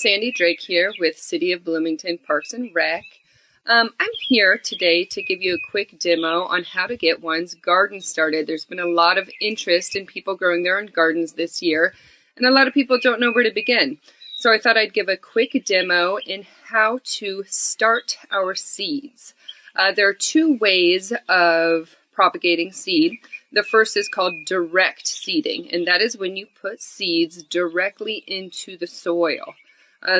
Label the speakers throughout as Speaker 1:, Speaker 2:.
Speaker 1: Sandy Drake here with City of Bloomington Parks and Rec. I'm here today to give you a quick demo on how to get one's garden started. There's been a lot of interest in people growing their own gardens this year, and a lot of people don't know where to begin. So I thought I'd give a quick demo in how to start our seeds. There are two ways of propagating seed. The first is called direct seeding, and that is when you put seeds directly into the soil.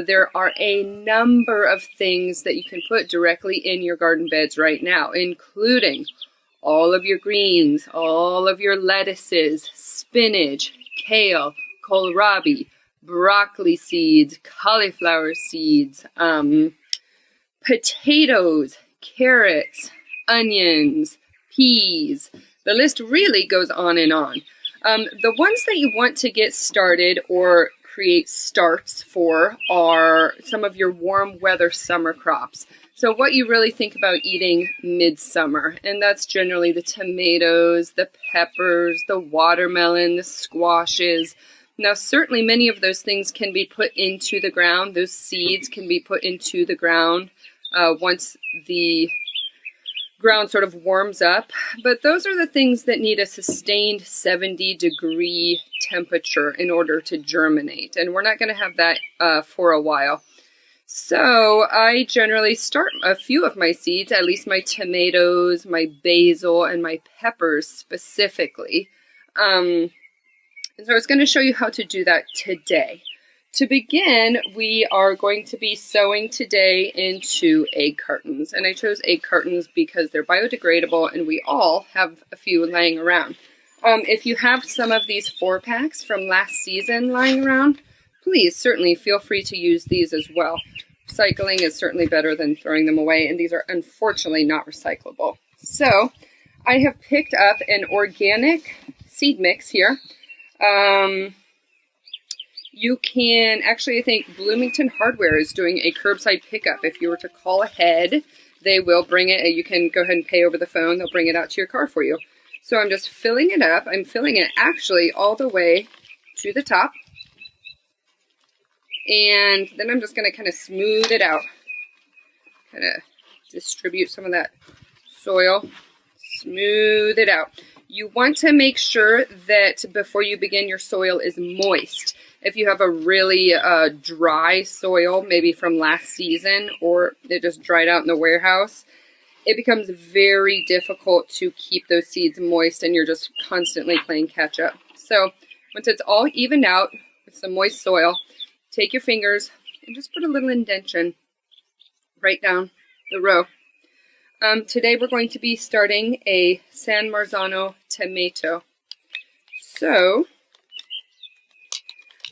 Speaker 1: There are a number of things that you can put directly in your garden beds right now, including all of your greens, all of your lettuces, spinach, kale, kohlrabi, broccoli seeds, cauliflower seeds, potatoes, carrots, onions, peas. The list really goes on and on. The ones that you want to get started or create starts for are some of your warm weather summer crops. So what you really think about eating midsummer, and that's generally the tomatoes, the peppers, the watermelon, the squashes. Now certainly many of those things can be put into the ground. Those seeds can be put into the ground once the ground sort of warms up, but those are the things that need a sustained 70-degree temperature in order to germinate, and we're not going to have that for a while. So I generally start a few of my seeds, at least my tomatoes, my basil, and my peppers specifically. And so I was going to show you how to do that today. To begin, we are going to be sowing today into egg cartons. And I chose egg cartons because they're biodegradable and we all have a few lying around. If you have some of these 4-packs from last season lying around, please certainly feel free to use these as well. Recycling is certainly better than throwing them away, and these are unfortunately not recyclable. So I have picked up an organic seed mix here. You can actually, I think Bloomington Hardware is doing a curbside pickup. If you were to call ahead, they will bring it. You can go ahead and pay over the phone. They'll bring it out to your car for you. So I'm just filling it up. I'm filling it actually all the way to the top. And then I'm just going to kind of smooth it out. Kind of distribute some of that soil. Smooth it out. You want to make sure that before you begin, your soil is moist. If you have a really dry soil, maybe from last season, or it just dried out in the warehouse, it becomes very difficult to keep those seeds moist and you're just constantly playing catch up. So once it's all evened out with some moist soil, take your fingers and just put a little indentation right down the row. Today we're going to be starting a San Marzano tomato. So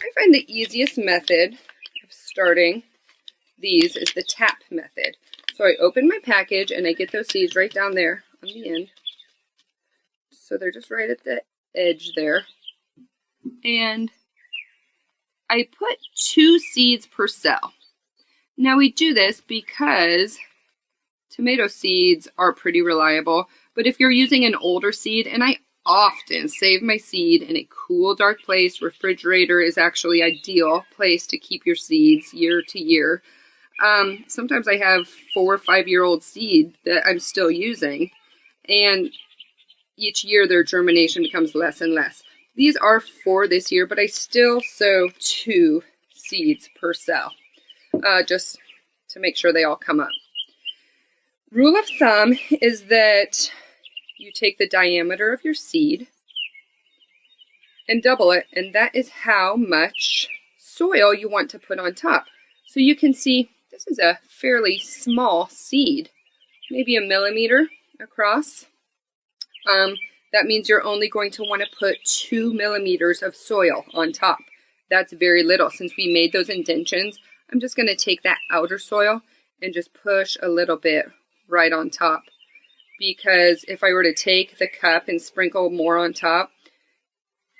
Speaker 1: I find the easiest method of starting these is the tap method. So I open my package and I get those seeds right down there on the end. So they're just right at the edge there. And I put 2 seeds per cell. Now we do this because tomato seeds are pretty reliable, but if you're using an older seed, and I often save my seed in a cool, dark place. Refrigerator is actually ideal place to keep your seeds year to year. Sometimes I have 4 or 5-year-old seed that I'm still using, and each year their germination becomes less and less. These are for this year, but I still sow 2 seeds per cell, just to make sure they all come up. Rule of thumb is that you take the diameter of your seed and double it, and that is how much soil you want to put on top. So you can see this is a fairly small seed, maybe 1 millimeter across. That means you're only going to want to put 2 millimeters of soil on top. That's very little. Since we made those indentions, I'm just going to take that outer soil and just push a little bit right on top. Because if I were to take the cup and sprinkle more on top,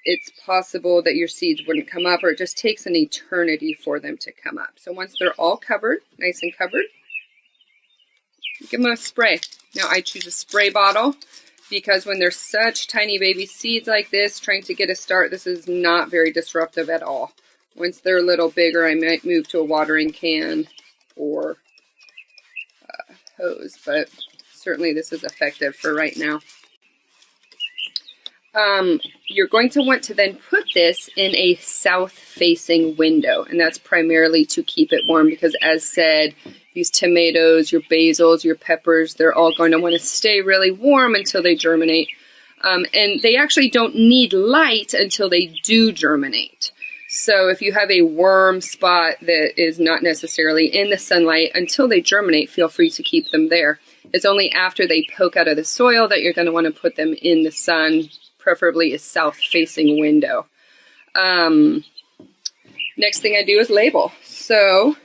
Speaker 1: it's possible that your seeds wouldn't come up, or it just takes an eternity for them to come up. So once they're all covered, nice and covered, give them a spray. Now I choose a spray bottle because when there's such tiny baby seeds like this, trying to get a start, this is not very disruptive at all. Once they're a little bigger, I might move to a watering can or hose, but certainly this is effective for right now. You're going to want to then put this in a south-facing window, and that's primarily to keep it warm because, as said, these tomatoes, your basils, your peppers, they're all going to want to stay really warm until they germinate. And they actually don't need light until they do germinate. So if you have a warm spot that is not necessarily in the sunlight until they germinate, feel free to keep them there. It's only after they poke out of the soil that you're going to want to put them in the sun, preferably a south-facing window. Next thing I do is label. So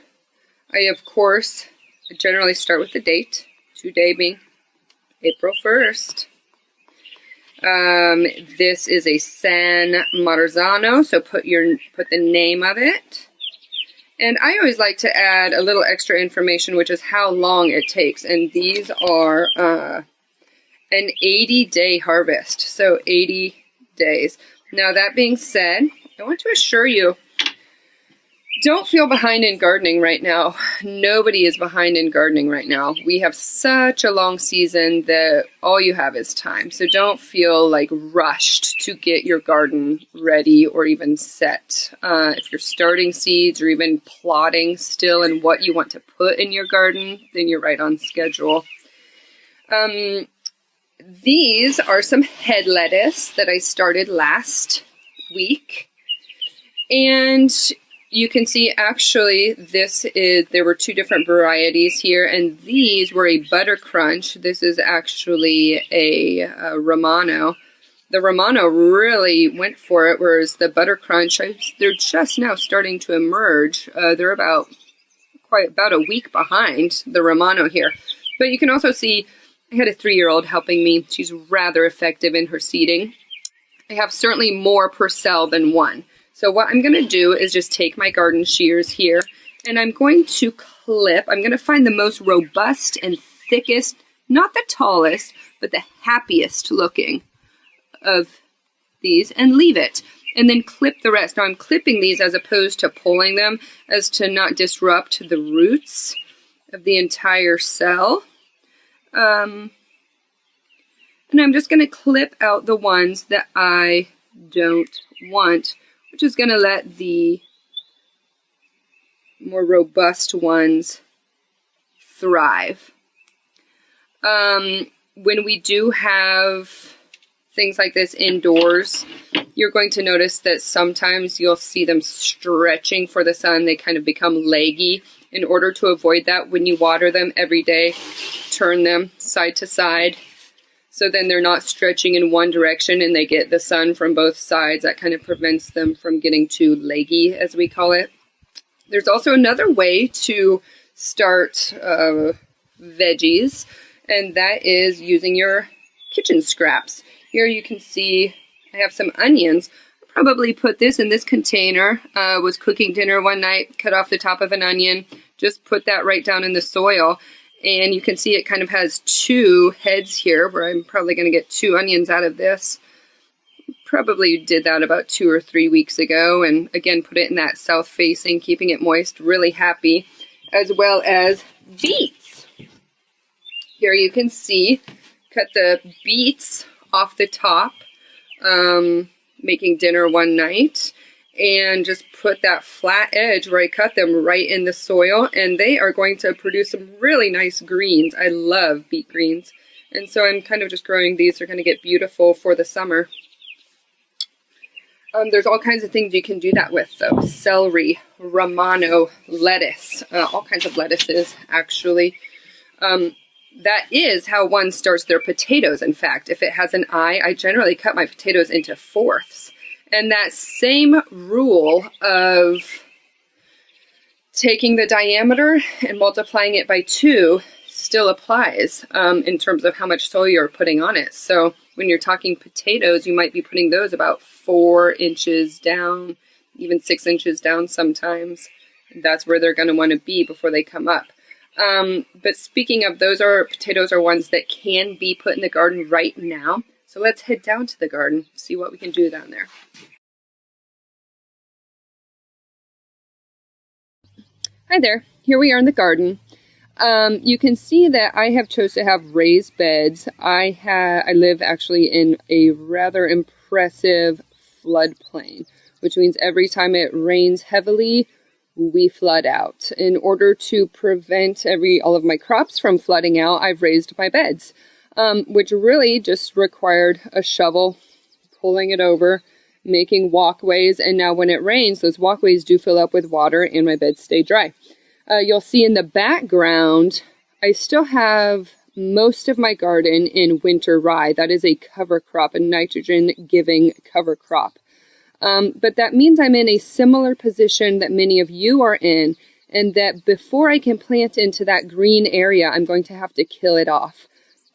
Speaker 1: I, of course, generally start with the date, today being April 1st. This is a San Marzano, so put the name of it. And I always like to add a little extra information, which is how long it takes. And these are an 80-day harvest, so 80 days. Now, that being said, I want to assure you, don't feel behind in gardening right now. Nobody is behind in gardening right now. We have such a long season that all you have is time. So don't feel like rushed to get your garden ready or even set. If you're starting seeds or even plotting still in what you want to put in your garden, then you're right on schedule. These are some head lettuce that I started last week. And you can see actually there were two different varieties here, and these were a Butter Crunch. This is actually a Romano. The Romano really went for it, whereas the Butter Crunch, they're just now starting to emerge. They're about a week behind the Romano here. But you can also see I had a 3-year-old helping me. She's rather effective in her seeding. I have certainly more per cell than one. So what I'm going to do is just take my garden shears here, and I'm going to clip. I'm going to find the most robust and thickest, not the tallest, but the happiest looking of these, and leave it. And then clip the rest. Now I'm clipping these as opposed to pulling them, as to not disrupt the roots of the entire cell. And I'm just going to clip out the ones that I don't want, which is going to let the more robust ones thrive. When we do have things like this indoors, you're going to notice that sometimes you'll see them stretching for the sun. They kind of become leggy. In order to avoid that, when you water them every day, turn them side to side. So then they're not stretching in one direction and they get the sun from both sides. That kind of prevents them from getting too leggy, as we call it. There's also another way to start veggies, and that is using your kitchen scraps. Here you can see I have some onions. I'll probably put this in this container. Was cooking dinner one night, cut off the top of an onion, just put that right down in the soil. And you can see it kind of has two heads here, where I'm probably going to get 2 onions out of this. Probably did that about 2 or 3 weeks ago. And again, put it in that south facing, keeping it moist, really happy. As well as beets. Here you can see, cut the beets off the top, making dinner one night. And just put that flat edge where I cut them right in the soil, and they are going to produce some really nice greens. I love beet greens, and so I'm kind of just growing these. They're going to get beautiful for the summer. There's all kinds of things you can do that with, though. Celery, Romano, lettuce, all kinds of lettuces, actually. That is how one starts their potatoes, in fact. If it has an eye, I generally cut my potatoes into fourths. And that same rule of taking the diameter and multiplying it by 2 still applies in terms of how much soil you're putting on it. So when you're talking potatoes, you might be putting those about 4 inches down, even 6 inches down sometimes. That's where they're going to want to be before they come up. But speaking of, potatoes are ones that can be put in the garden right now. So let's head down to the garden, see what we can do down there. Hi there. Here we are in the garden. You can see that I have chose to have raised beds. I live actually in a rather impressive floodplain, which means every time it rains heavily, we flood out. In order to prevent all of my crops from flooding out, I've raised my beds, which really just required a shovel, pulling it over, making walkways, and now when it rains, those walkways do fill up with water and my beds stay dry. You'll see in the background, I still have most of my garden in winter rye. That is a cover crop, a nitrogen-giving cover crop. But that means I'm in a similar position that many of you are in, and that before I can plant into that green area, I'm going to have to kill it off.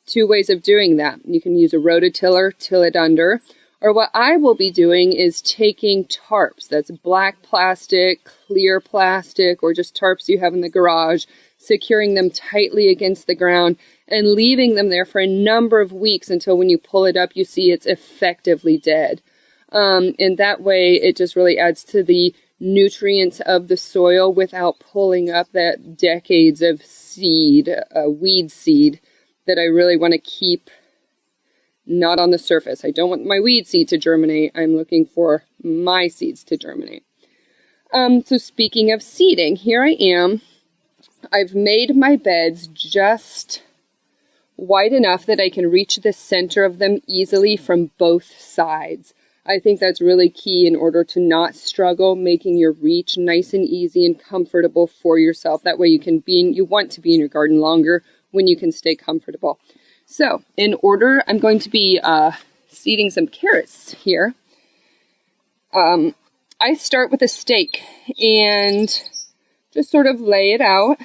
Speaker 1: Two ways of doing that. You can use a rototiller, till it under, or what I will be doing is taking tarps, that's black plastic, clear plastic, or just tarps you have in the garage, securing them tightly against the ground and leaving them there for a number of weeks until when you pull it up, you see it's effectively dead. And that way it just really adds to the nutrients of the soil without pulling up that decades of seed, weed seed that I really want to keep not on the surface. I don't want my weed seed to germinate. I'm looking for my seeds to germinate. So speaking of seeding, here I am. I've made my beds just wide enough that I can reach the center of them easily from both sides. I think that's really key in order to not struggle making your reach nice and easy and comfortable for yourself. That way you want to be in your garden longer when you can stay comfortable. So, in order, I'm going to be seeding some carrots here. I start with a stake and just sort of lay it out.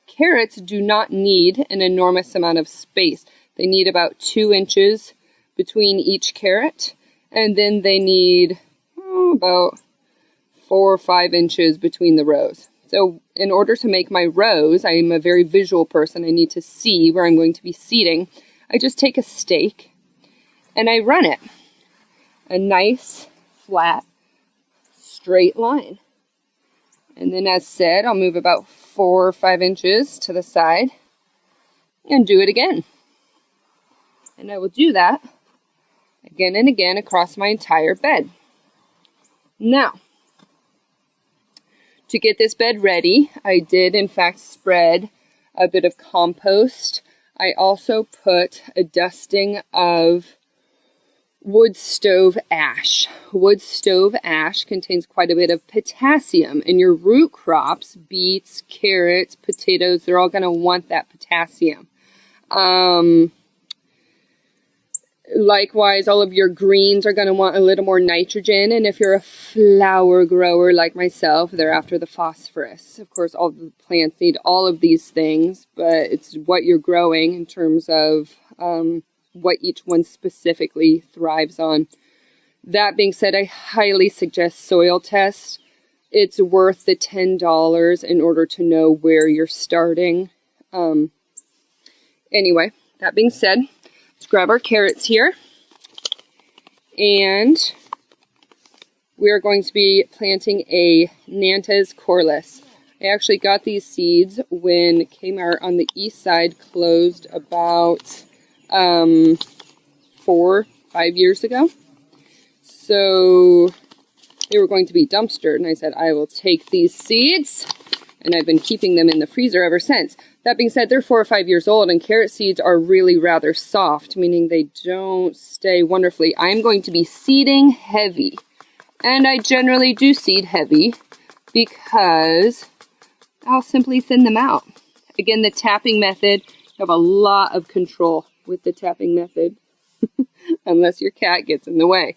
Speaker 1: Carrots do not need an enormous amount of space. They need about 2 inches between each carrot, and then they need about 4 or 5 inches between the rows. So in order to make my rows, I am a very visual person. I need to see where I'm going to be seeding. I just take a stake and I run it. A nice, flat, straight line. And then as said, I'll move about 4 or 5 inches to the side and do it again. And I will do that again and again across my entire bed. Now, to get this bed ready, I did in fact spread a bit of compost. I also put a dusting of wood stove ash. Wood stove ash contains quite a bit of potassium, and your root crops, beets, carrots, potatoes, they're all going to want that potassium. Likewise, all of your greens are going to want a little more nitrogen, and if you're a flower grower like myself, they're after the phosphorus. Of course, all the plants need all of these things, but it's what you're growing in terms of what each one specifically thrives on. That being said, I highly suggest soil tests. It's worth the $10 in order to know where you're starting. Anyway, that being said, let's grab our carrots here, and we're going to be planting a Nantes Corliss. I actually got these seeds when Kmart on the east side closed about 4 or 5 years ago. So they were going to be dumpstered, and I said, I will take these seeds, and I've been keeping them in the freezer ever since. That being said, they're 4 or 5 years old, and carrot seeds are really rather soft, meaning they don't stay wonderfully. I'm going to be seeding heavy, and I generally do seed heavy because I'll simply thin them out. Again, the tapping method, you have a lot of control with the tapping method, unless your cat gets in the way.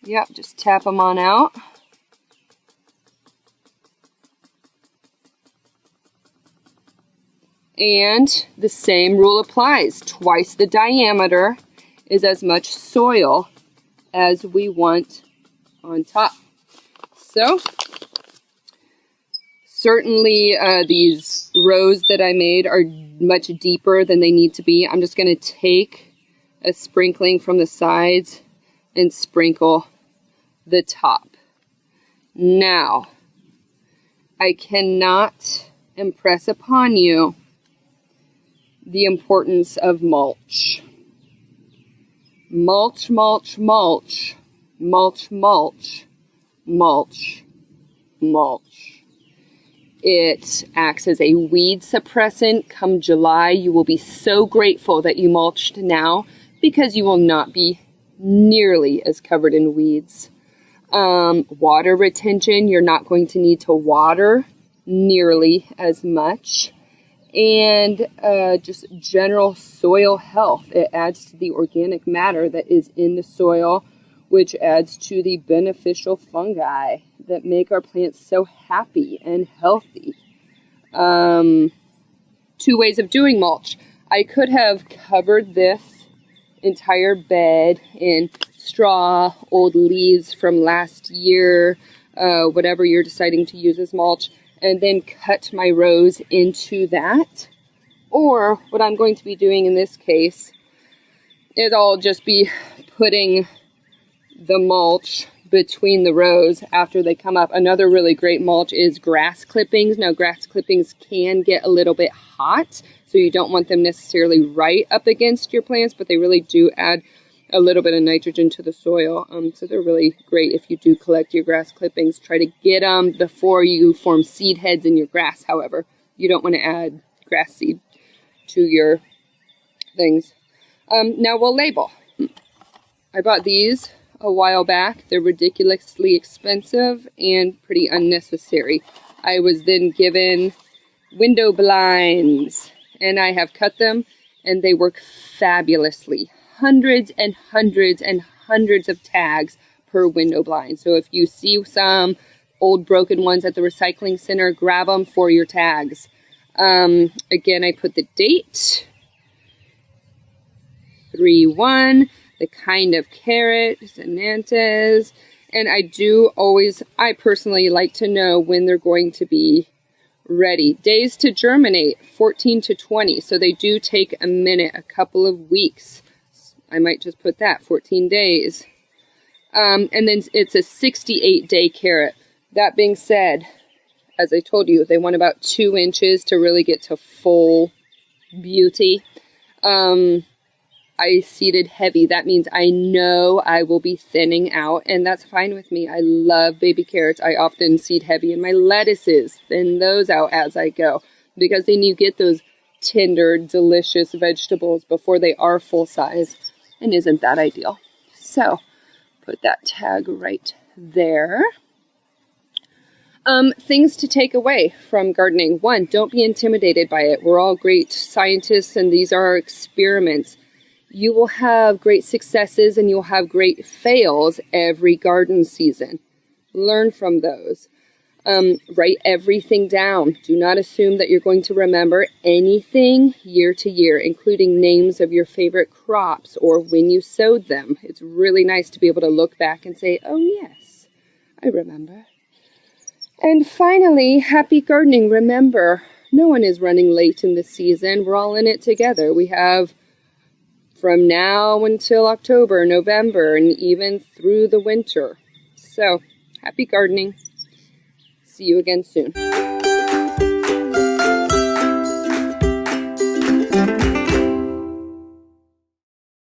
Speaker 1: Yep, just tap them on out. And the same rule applies. Twice the diameter is as much soil as we want on top. So, certainly these rows that I made are much deeper than they need to be. I'm just going to take a sprinkling from the sides and sprinkle the top. Now, I cannot impress upon you the importance of mulch. Mulch, mulch, mulch, mulch, mulch, mulch, mulch. It acts as a weed suppressant. Come July, you will be so grateful that you mulched now because you will not be nearly as covered in weeds. Water retention, you're not going to need to water nearly as much. And just general soil health. It adds to the organic matter that is in the soil, which adds to the beneficial fungi that make our plants so happy and healthy. 2 ways of doing mulch. I could have covered this entire bed in straw, old leaves from last year, whatever you're deciding to use as mulch, and then cut my rows into that. Or what I'm going to be doing in this case is I'll just be putting the mulch between the rows after they come up. Another really great mulch is grass clippings. Now, grass clippings can get a little bit hot, so you don't want them necessarily right up against your plants, but they really do add a little bit of nitrogen to the soil. So they're really great if you do collect your grass clippings. Try to get them before you form seed heads in your grass, however. You don't want to add grass seed to your things. Now we'll label. I bought these a while back. They're ridiculously expensive and pretty unnecessary. I was then given window blinds, and I have cut them, and they work fabulously. Hundreds and hundreds and hundreds of tags per window blind. So if you see some old broken ones at the recycling center, grab them for your tags. Again, I put the date, 3/1, the kind of carrot, Zenantes, and I personally like to know when they're going to be ready. Days to germinate, 14 to 20, so they do take a minute, a couple of weeks. I might just put that, 14 days. And then it's a 68-day carrot. That being said, as I told you, they want about 2 inches to really get to full beauty. I seeded heavy. That means I know I will be thinning out, and that's fine with me. I love baby carrots. I often seed heavy in my lettuces, thin those out as I go, because then you get those tender, delicious vegetables before they are full size. And isn't that ideal? So, put that tag right there. Things to take away from gardening. 1, don't be intimidated by it. We're all great scientists, and these are our experiments. You will have great successes, and you'll have great fails every garden season. Learn from those. Write everything down. Do not assume that you're going to remember anything year to year, including names of your favorite crops or when you sowed them. It's really nice to be able to look back and say, oh yes, I remember. And finally, happy gardening. Remember, no one is running late in the season. We're all in it together. We have from now until October, November, and even through the winter. So, happy gardening. See you again soon.